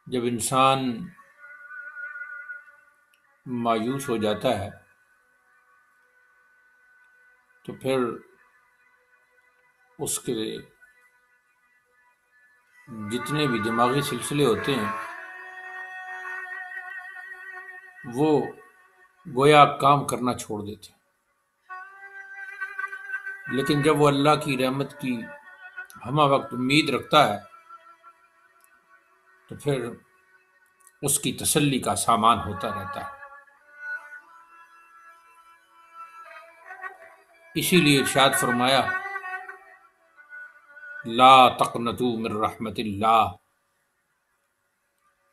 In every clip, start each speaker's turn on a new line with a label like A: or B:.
A: जब इंसान मायूस हो जाता है तो फिर उसके जितने भी दिमागी सिलसिले होते हैं वो गोया काम करना छोड़ देते हैं। लेकिन जब वो अल्लाह की रहमत की हमा वक्त उम्मीद रखता है तो फिर उसकी तसल्ली का सामान होता रहता है। इसीलिए इरशाद फरमाया, ला तक़नतू मिन रहमतिल्लाह,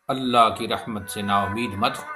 A: अल्लाह की रहमत से नाउमीद मत हो।